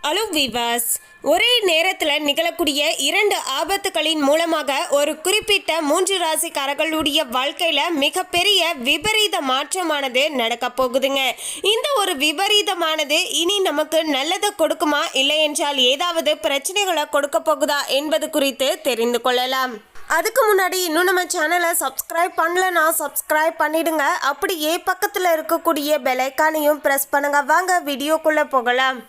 Hello viewers, ஒரே நேரத்தில் நிகழக்கூடிய இரண்டு ஆபத்துகளின் மூலமாக ஒரு குறிப்பிட்ட 3 ராசிக்காரர்களுடைய வாழ்க்கையில் மிகப்பெரிய விபரீத மாற்றமானது நடக்க போகுதுங்க. இந்த ஒரு விபரீதமானது இனி நமக்கு நல்லதை கொடுக்குமா, இல்லை என்றால் ஏதாவது பிரச்சனைகளை கொடுக்க போகுதா என்பது குறித்து தெரிந்து கொள்ளலாம். அதுக்கு முன்னாடி இன்னும் நம்ம சேனலை சப்ஸ்கிரைப் பண்ணலன்னா சப்ஸ்கிரைப் பண்ணிடுங்க. அப்படியே பக்கத்தில் இருக்கக்கூடிய பெல் ஐக்கானையும் ப்ரெஸ் பண்ணுங்க. வாங்க வீடியோக்குள்ளே போகலாம்.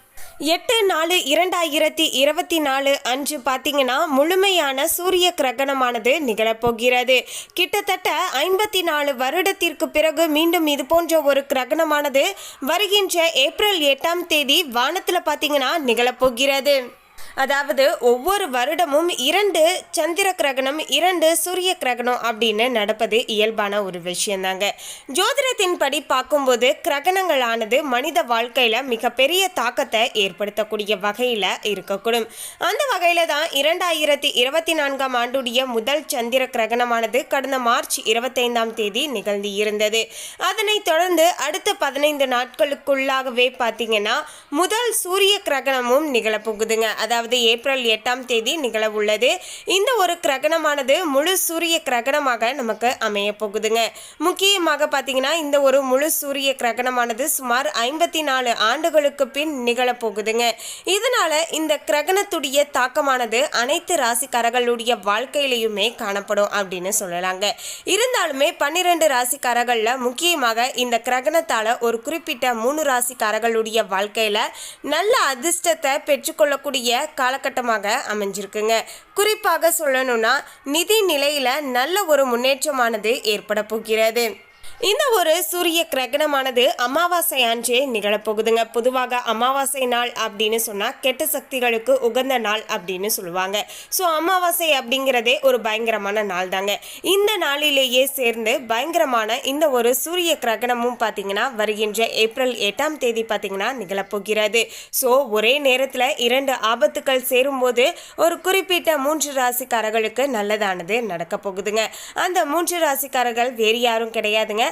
8/4/2024 அன்று பார்த்தீங்கன்னா முழுமையான சூரிய கிரகணமானது நிகழப்போகிறது. கிட்டத்தட்ட 54 வருடத்திற்கு பிறகு மீண்டும் இது போன்ற ஒரு கிரகணமானது வருகின்ற ஏப்ரல் 8ஆம் தேதி வானத்தில் பார்த்தீங்கன்னா நிகழப்போகிறது. அதாவது ஒவ்வொரு வருடமும் 2 சந்திர கிரகணம் 2 சூரிய கிரகணம் அப்படின்னு நடப்பது இயல்பான ஒரு விஷயந்தாங்க. ஜோதிடத்தின்படி பார்க்கும்போது கிரகணங்களானது மனித வாழ்க்கையில் மிகப்பெரிய தாக்கத்தை ஏற்படுத்தக்கூடிய வகையில் இருக்கக்கூடும். அந்த வகையில் தான் 2024ஆம் ஆண்டுடைய முதல் சந்திர கிரகணமானது கடந்த மார்ச் 25ஆம் தேதி நிகழ்ந்து இருந்தது. அதனைத் தொடர்ந்து அடுத்த 15 நாட்களுக்குள்ளாகவே பார்த்தீங்கன்னா முதல் சூரிய கிரகணமும் நிகழப்போகுதுங்க. அதாவது ஏப்ரல் 8ஆம் தேதி நிகழ உள்ளது. இந்த ஒரு கிரகணமானது முழு சூரிய கிரகணமாக நமக்கு அமைய போகுதுங்க. முக்கியமாக பார்த்தீங்கன்னா இந்த ஒரு முழு சூரிய கிரகணமானது சுமார் 54 ஆண்டுகளுக்கு பின் நிகழப்போகுதுங்க. இதனால இந்த கிரகணத்துடைய தாக்கமானது அனைத்து ராசிக்காரர்களுடைய வாழ்க்கையிலையுமே காணப்படும் அப்படின்னு சொல்லலாங்க. இருந்தாலுமே 12 ராசிக்காரர்கள்ல முக்கியமாக இந்த கிரகணத்தால ஒரு குறிப்பிட்ட 3 ராசிக்காரர்களுடைய வாழ்க்கையில நல்ல அதிர்ஷ்டத்தை பெற்றுக்கொள்ளக்கூடிய காலகட்டமாக அமைஞ்சிருக்குங்க. குறிப்பாக சொல்லணும்னா நிதி நிலையில நல்ல ஒரு முன்னேற்றமானது ஏற்பட போகிறது. இந்த ஒரு சூரிய கிரகணமானது அமாவாசை அன்றே நிகழப்போகுதுங்க. பொதுவாக அமாவாசை நாள் அப்படின்னு சொன்னால் கெட்ட சக்திகளுக்கு உகந்த நாள் அப்படின்னு சொல்லுவாங்க. ஸோ அமாவாசை அப்படிங்கிறதே ஒரு பயங்கரமான நாள் தாங்க. இந்த நாளிலேயே சேர்ந்து பயங்கரமான இந்த ஒரு சூரிய கிரகணமும் பார்த்தீங்கன்னா வருகின்ற ஏப்ரல் 8ஆம் தேதி பார்த்தீங்கன்னா நிகழப்போகிறது. ஸோ ஒரே நேரத்தில் 2 ஆபத்துக்கள் சேரும்போது ஒரு குறிப்பிட்ட 3 ராசிக்காரர்களுக்கு நல்லதானது நடக்க போகுதுங்க. அந்த 3 ராசிக்காரர்கள் வேறு யாரும் கிடையாதுங்க.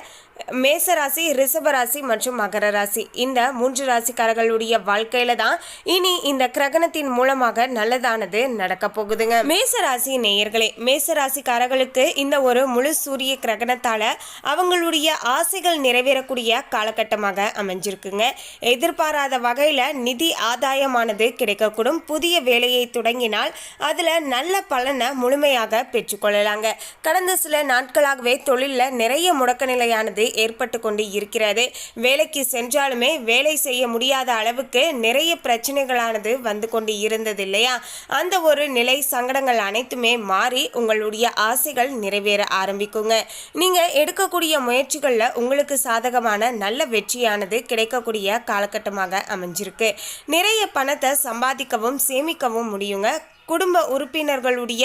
மேசராசி, ரிஷபராசி மற்றும் மகர ராசி. இந்த 3 ராசிக்காரர்களுடைய வாழ்க்கையில தான் இனி இந்த கிரகணத்தின் மூலமாக நல்லதானது நடக்க போகுதுங்க. மேசராசி நேயர்களே, மேசராசிக்காரர்களுக்கு இந்த ஒரு முழு சூரிய கிரகணத்தால அவங்களுடைய ஆசைகள் நிறைவேறக்கூடிய காலகட்டமாக அமைஞ்சிருக்குங்க. எதிர்பாராத வகையில நிதி ஆதாயமானது கிடைக்கக்கூடும். புதிய வேலையை தொடங்கினால் அதுல நல்ல பலனை முழுமையாக பெற்றுக்கொள்ளலாங்க. கடந்த சில நாட்களாகவே தொழில நிறைய முடக்க நிலையானது ஏற்பட்டு கொண்டு இருக்கிறது. வேலைக்கு சென்றாலுமே வேலை செய்ய முடியாத அளவுக்கு நிறைய பிரச்சனைகளானது வந்து கொண்டு இருந்தது இல்லையா? அந்த ஒரு நிலை சங்கடங்கள் அனைத்துமே மாறி உங்களுடைய ஆசைகள் நிறைவேற ஆரம்பிக்குங்க. நீங்க எடுக்கக்கூடிய முயற்சிகள்ல உங்களுக்கு சாதகமான நல்ல வெற்றியானது கிடைக்கக்கூடிய காலகட்டமாக அமைஞ்சிருக்கு. நிறைய பணத்தை சம்பாதிக்கவும் சேமிக்கவும் முடியுங்க. குடும்ப உறுப்பினர்களுடைய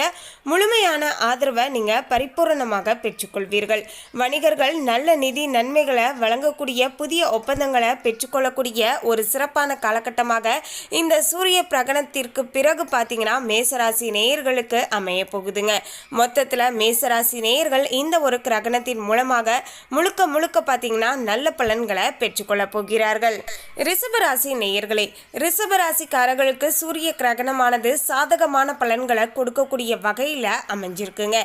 முழுமையான ஆதரவை நீங்கள் பரிபூரணமாக பெற்றுக்கொள்வீர்கள். வணிகர்கள் நல்ல நிதி நன்மைகளை வழங்கக்கூடிய புதிய ஒப்பந்தங்களை பெற்றுக்கொள்ளக்கூடிய ஒரு சிறப்பான காலகட்டமாக இந்த சூரிய கிரகணத்திற்கு பிறகு பார்த்தீங்கன்னா மேசராசி நேயர்களுக்கு அமைய போகுதுங்க. மொத்தத்தில் மேசராசி நேயர்கள் இந்த ஒரு கிரகணத்தின் மூலமாக முழுக்க பார்த்தீங்கன்னா நல்ல பலன்களை பெற்றுக்கொள்ள போகிறார்கள். ரிஷபராசி நேயர்களே, ரிஷபராசிக்காரர்களுக்கு சூரிய கிரகணமானது சாதக பலன்களை கொடுக்கக்கூடிய வகையில் அமைஞ்சிருக்குங்க.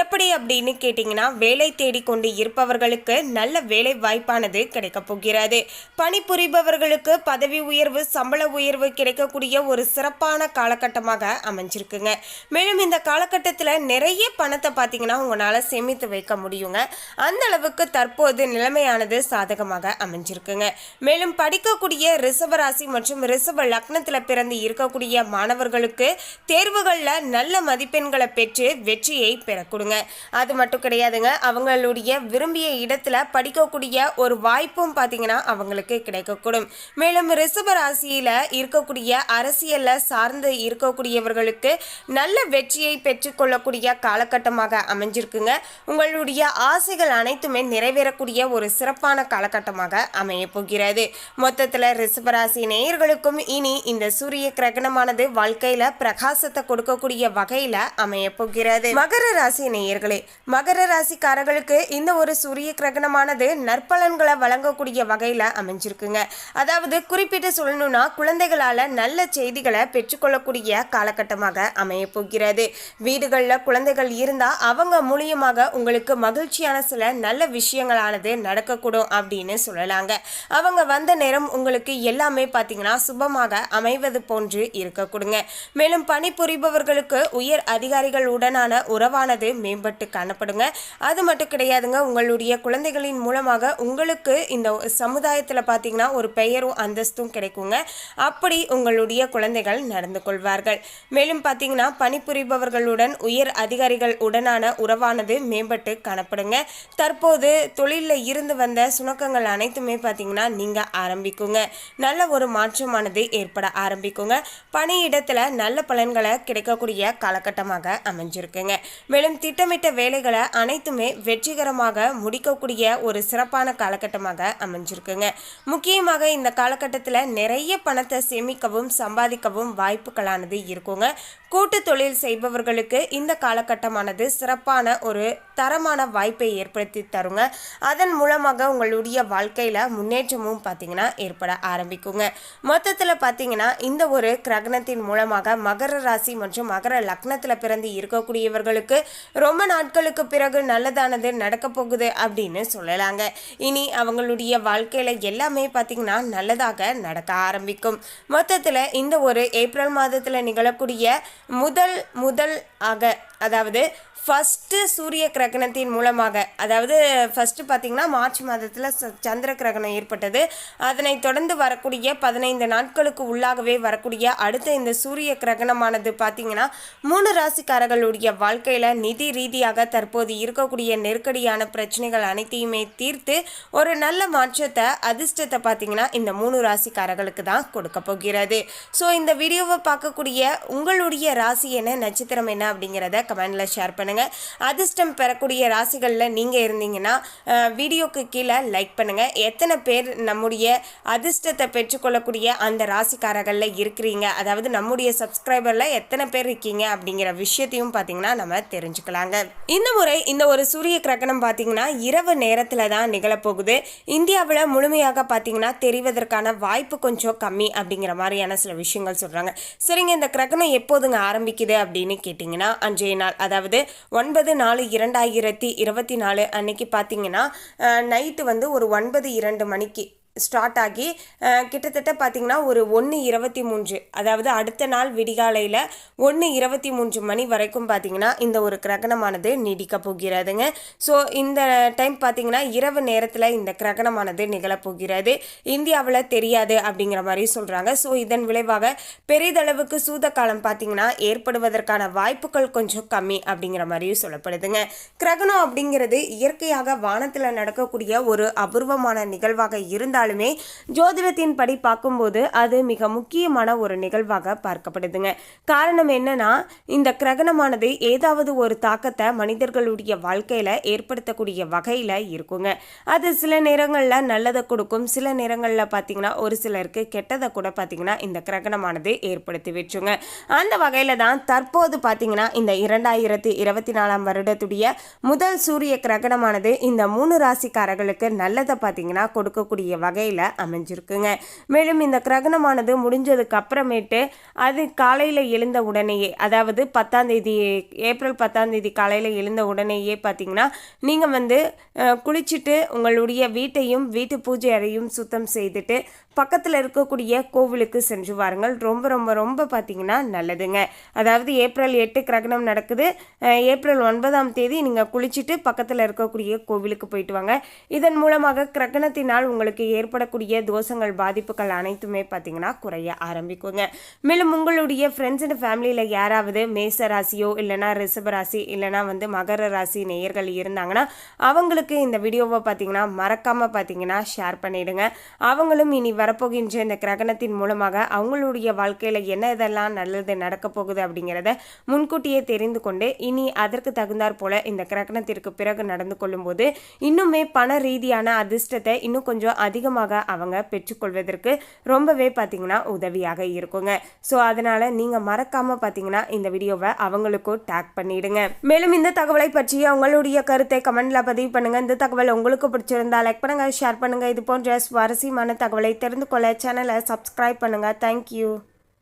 எப்படி அப்படின்னு கேட்டீங்கன்னா வேலை தேடிக்கொண்டு இருப்பவர்களுக்கு நல்ல வேலை வாய்ப்பானது கிடைக்க போகிறது. பணிபுரிபவர்களுக்கு பதவி உயர்வு, சம்பள உயர்வு கிடைக்கக்கூடிய ஒரு சிறப்பான காலகட்டமாக அமைஞ்சிருக்குங்க. மேலும் இந்த காலகட்டத்தில் நிறைய பணத்தை பார்த்தீங்கன்னா உங்களால் சேமித்து வைக்க முடியுங்க. அந்த அளவுக்கு தற்போது நிலைமையானது சாதகமாக அமைஞ்சிருக்குங்க. மேலும் படிக்கக்கூடிய ரிஷபராசி மற்றும் ரிஷப லக்னத்தில் பிறந்து இருக்கக்கூடிய மாணவர்களுக்கு தேர்வுகளில் நல்ல மதிப்பெண்களை பெற்று வெற்றியை பெற கொடுங்க. அது மட்டும் கிடையாதுங்க, அவங்களுடைய விரும்பிய இடத்துல படிக்கக்கூடிய ஒரு வாய்ப்பும் பார்த்தீங்கன்னா அவங்களுக்கு கிடைக்கக்கூடும். மேலும் ரிஷபராசியில் இருக்கக்கூடிய அரசியலில் சார்ந்து இருக்கக்கூடியவர்களுக்கு நல்ல வெற்றியை பெற்றுக்கொள்ளக்கூடிய காலகட்டமாக அமைஞ்சிருக்குங்க. உங்களுடைய ஆசைகள் அனைத்துமே நிறைவேறக்கூடிய ஒரு சிறப்பான காலகட்டமாக அமைய போகிறது. மொத்தத்தில் ரிஷபராசி நேயர்களுக்கும் இனி இந்த சூரிய கிரகணமானது வாழ்க்கையில் பிரகாச பிரகாசத்தை கொடுக்கக்கூடிய வகையில அமைய போகிறது. மகர ராசி நேயர்களே, மகர ராசிக்காரர்களுக்கு இந்த ஒரு சூரிய கிரகணமானது நற்பலன்களை வழங்கக்கூடிய வகையில அமைஞ்சிருக்குங்க. அதாவது குறிப்பிட்டு சொல்லணும்னா குழந்தைகளால நல்ல செய்திகளை பெற்றுக்கொள்ளக்கூடிய காலகட்டமாக அமைய போகிறது. வீடுகளில் குழந்தைகள் இருந்தா அவங்க மூலியமாக உங்களுக்கு மகிழ்ச்சியான சில நல்ல விஷயங்களானது நடக்கக்கூடும் அப்படின்னு சொல்லலாங்க. அவங்க வந்த நேரம் உங்களுக்கு எல்லாமே பார்த்தீங்கன்னா சுபமாக அமைவது போன்று இருக்கக்கூடுங்க. மேலும் பணிபுரிபவர்களுக்கு உயர் அதிகாரிகள் உடனான உறவானது மேம்பட்டு காணப்படுங்க. அது மட்டும் கிடையாதுங்க, உங்களுடைய குழந்தைகளின் மூலமாக உங்களுக்கு இந்த சமுதாயத்தில் பார்த்தீங்கன்னா ஒரு பெயரும் அந்தஸ்தும் கிடைக்குங்க. அப்படி உங்களுடைய குழந்தைகள் நடந்து கொள்வார்கள். மேலும் பார்த்தீங்கன்னா பணிபுரிபவர்களுடன் உயர் அதிகாரிகள் உடனான உறவானது மேம்பட்டு காணப்படுங்க. தற்போது தொழிலில் இருந்து வந்த சுணக்கங்கள் அனைத்துமே பார்த்தீங்கன்னா நீங்க ஆரம்பிக்குங்க. நல்ல ஒரு மாற்றமானது ஏற்பட ஆரம்பிக்குங்க. பணியிடத்துல நல்ல பலன்களை கிடைக்கக்கூடிய காலகட்டமாக அமைஞ்சிருக்குங்க. மேலும் திட்டமிட்ட வேலைகளை அனைத்துமே வெற்றிகரமாக முடிக்கக்கூடிய ஒரு சிறப்பான காலகட்டமாக அமைஞ்சிருக்குங்க. முக்கியமாக இந்த காலகட்டத்தில் நிறைய பணத்தை சேமிக்கவும் சம்பாதிக்கவும் வாய்ப்புகளானது இருக்குங்க. கூட்டு தொழில் செய்பவர்களுக்கு இந்த காலகட்டமானது சிறப்பான ஒரு தரமான வாய்ப்பை ஏற்படுத்தி தருங்க. அதன் மூலமாக உங்களுடைய வாழ்க்கையில் முன்னேற்றமும் பார்த்தீங்கன்னா ஏற்பட ஆரம்பிக்குங்க. மொத்தத்தில் பார்த்தீங்கன்னா இந்த ஒரு கிரகணத்தின் மூலமாக மகர ராசி மற்றும் மகர லக்னத்தில் பிறந்து இருக்கக்கூடியவர்களுக்கு ரொம்ப நாட்களுக்கு பிறகு நல்லதானது நடக்க போகுது அப்படின்னு சொல்லலாங்க. இனி அவங்களுடைய வாழ்க்கையில் எல்லாமே பார்த்தீங்கன்னா நல்லதாக நடக்க ஆரம்பிக்கும். மொத்தத்தில் இந்த ஒரு ஏப்ரல் மாதத்தில் நிகழக்கூடிய முதல் ஆக அதாவது ஃபஸ்ட்டு சூரிய கிரகணத்தின் மூலமாக, அதாவது ஃபஸ்ட்டு பார்த்திங்கன்னா மார்ச் மாதத்தில் சந்திர கிரகணம் ஏற்பட்டது. அதனை தொடர்ந்து வரக்கூடிய 15 நாட்களுக்கு உள்ளாகவே வரக்கூடிய அடுத்த இந்த சூரிய கிரகணமானது பார்த்திங்கன்னா 3 ராசிக்காரர்களுடைய வாழ்க்கையில் நிதி ரீதியாக தற்போது இருக்கக்கூடிய நெருக்கடியான பிரச்சனைகள் அனைத்தையுமே தீர்த்து ஒரு நல்ல மாற்றத்தை அதிர்ஷ்டத்தை பார்த்திங்கன்னா இந்த 3 ராசிக்காரர்களுக்கு தான் கொடுக்க போகிறது. ஸோ இந்த வீடியோவை பார்க்கக்கூடிய உங்களுடைய ராசி என்ன, நட்சத்திரம் என்ன அப்படிங்கிறத கமெண்டில் ஷேர் பண்ணுங்கள். அதிர்ஷ்டம் பெறக்கூடிய ராசிகளில் நீங்கள் இருந்தீங்கன்னா வீடியோக்கு கீழே லைக் பண்ணுங்கள். எத்தனை பேர் நம்முடைய அதிர்ஷ்டத்தை பெற்றுக்கொள்ளக்கூடிய அந்த ராசிக்காரர்களில் இருக்கிறீங்க, அதாவது நம்முடைய சப்ஸ்கிரைபரில் எத்தனை பேர் இருக்கீங்க அப்படிங்கிற விஷயத்தையும் பார்த்தீங்கன்னா நம்ம தெரிஞ்சுக்கலாங்க. இந்த முறை இந்த ஒரு சூரிய கிரகணம் பார்த்தீங்கன்னா இரவு நேரத்தில் தான் நிகழப்போகுது. இந்தியாவில் முழுமையாக பார்த்தீங்கன்னா தெரிவதற்கான வாய்ப்பு கொஞ்சம் கம்மி அப்படிங்கிற மாதிரியான சில விஷயங்கள் சொல்கிறாங்க. சரிங்க, இந்த கிரகணம் எப்போதுங்க ஆரம்பிக்குது அப்படின்னு கேட்டிங்கன்னா அன்றைய நாள், அதாவது 9/4/2024 அன்னைக்கு பார்த்தீங்கன்னா நைட்டு வந்து ஒரு 9:02 மணிக்கு ஸ்டார்ட் ஆகி கிட்டத்தட்ட பார்த்திங்கன்னா ஒரு 1:23, அதாவது அடுத்த நாள் விடிகாலையில் 1:23 மணி வரைக்கும் பார்த்திங்கன்னா இந்த ஒரு கிரகணமானது நீடிக்க போகிறதுங்க. ஸோ இந்த டைம் பார்த்திங்கன்னா இரவு நேரத்தில் இந்த கிரகணமானது நிகழப்போகிறது. இந்தியாவில் தெரியாது அப்படிங்கிற மாதிரி சொல்கிறாங்க. ஸோ இதன் விளைவாக பெரிதளவுக்கு சூத காலம் பார்த்திங்கன்னா ஏற்படுவதற்கான வாய்ப்புகள் கொஞ்சம் கம்மி அப்படிங்கிற மாதிரியும் சொல்லப்படுதுங்க. கிரகணம் அப்படிங்கிறது இயற்கையாக வானத்தில் நடக்கக்கூடிய ஒரு அபூர்வமான நிகழ்வாக இருந்தால் ஜோதிடத்தின் படி பார்க்கும்போது அது மிக முக்கியமான ஒரு நிகழ்வாக பார்க்கப்படுதுங்க. காரணம் என்னன்னா இந்த கிரகணமானது ஏதாவது ஒரு தாக்கத்தை மனிதர்களுடைய வாழ்க்கையில ஏற்படுத்தக்கூடிய வகையில இருக்குங்க. அது சில நேரங்களில் நல்லதை கொடுக்கும், சில நேரங்களில் பார்த்தீங்கன்னா ஒரு சிலருக்கு கெட்டதை கூட பார்த்தீங்கன்னா இந்த கிரகணமானது ஏற்படுத்தி வச்சுங்க. அந்த வகையில தான் தற்போது பார்த்தீங்கன்னா இந்த 2024 வருடத்துடைய முதல் சூரிய கிரகணமானது இந்த 3 ராசிக்காரர்களுக்கு நல்லதை பார்த்தீங்கன்னா கொடுக்கக்கூடிய வகையில் அமைஞ்சிருக்குங்க. மேலும் இந்த கிரகணமானது முடிஞ்சதுக்கு அப்புறமேட்டு அது காலையில் எழுந்த உடனேயே, அதாவது 10ஆம் தேதி ஏப்ரல் 10ஆம் தேதி காலையில் எழுந்த உடனேயே பார்த்தீங்கன்னா நீங்கள் வந்து குளிச்சுட்டு உங்களுடைய வீட்டையும் வீட்டு பூஜை அறையும் சுத்தம் செய்துட்டு பக்கத்தில் இருக்கக்கூடிய கோவிலுக்கு சென்று வாருங்கள். ரொம்ப ரொம்ப ரொம்ப பார்த்தீங்கன்னா நல்லதுங்க. அதாவது ஏப்ரல் 8 கிரகணம் நடக்குது, ஏப்ரல் 9ஆம் தேதி நீங்கள் குளிச்சுட்டு பக்கத்தில் இருக்கக்கூடிய கோவிலுக்கு போயிட்டு வாங்க. இதன் மூலமாக கிரகணத்தினால் உங்களுக்கு ஏற்படக்கூடிய தோஷங்கள் பாதிப்புகள் அனைத்துமே பார்த்தீங்கன்னா குறைய ஆரம்பிக்குங்க. மேலும் உங்களுடைய ஃப்ரெண்ட்ஸ் அண்ட் ஃபேமிலியில் யாராவது மேச ராசியோ இல்லைனா ரிஷப ராசி இல்லைனா வந்து மகர ராசி நேயர்கள் இருந்தாங்கன்னா அவங்களுக்கு இந்த வீடியோவை பார்த்தீங்கன்னா மறக்காமல் பார்த்தீங்கன்னா ஷேர் பண்ணிவிடுங்க. அவங்களும் இனி வர வரப்போகின்ற இந்த கிரகணத்தின் மூலமாக அவங்களுடைய வாழ்க்கையில் என்ன இதெல்லாம் நல்லது நடக்க போகுது அப்படிங்கிறத முன்கூட்டியே தெரிந்து கொண்டு இனி அதற்கு தகுந்தாற் போல இந்த கிரகணத்திற்கு பிறகு நடந்து கொள்ளும்போது இன்னுமே பண ரீதியான அதிர்ஷ்டத்தை இன்னும் கொஞ்சம் அதிகமாக அவங்க பெற்றுக்கொள்வதற்கு ரொம்பவே பார்த்தீங்கன்னா உதவியாக இருக்குங்க. ஸோ அதனால நீங்கள் மறக்காமல் பார்த்தீங்கன்னா இந்த வீடியோவை அவங்களுக்கும் டேக் பண்ணிடுங்க. மேலும் இந்த தகவலை பற்றி உங்களுடைய கருத்தை கமெண்ட்ல பதிவு பண்ணுங்க. இந்த தகவல் உங்களுக்கு பிடிச்சிருந்தா லைக் பண்ணுங்க, ஷேர் பண்ணுங்க. இது போன்ற சுவாரஸ்யமான தகவலை தெரிந்து கொள்ள சேனலை சப்ஸ்கிரைப் பண்ணுங்க. தேங்க்யூ.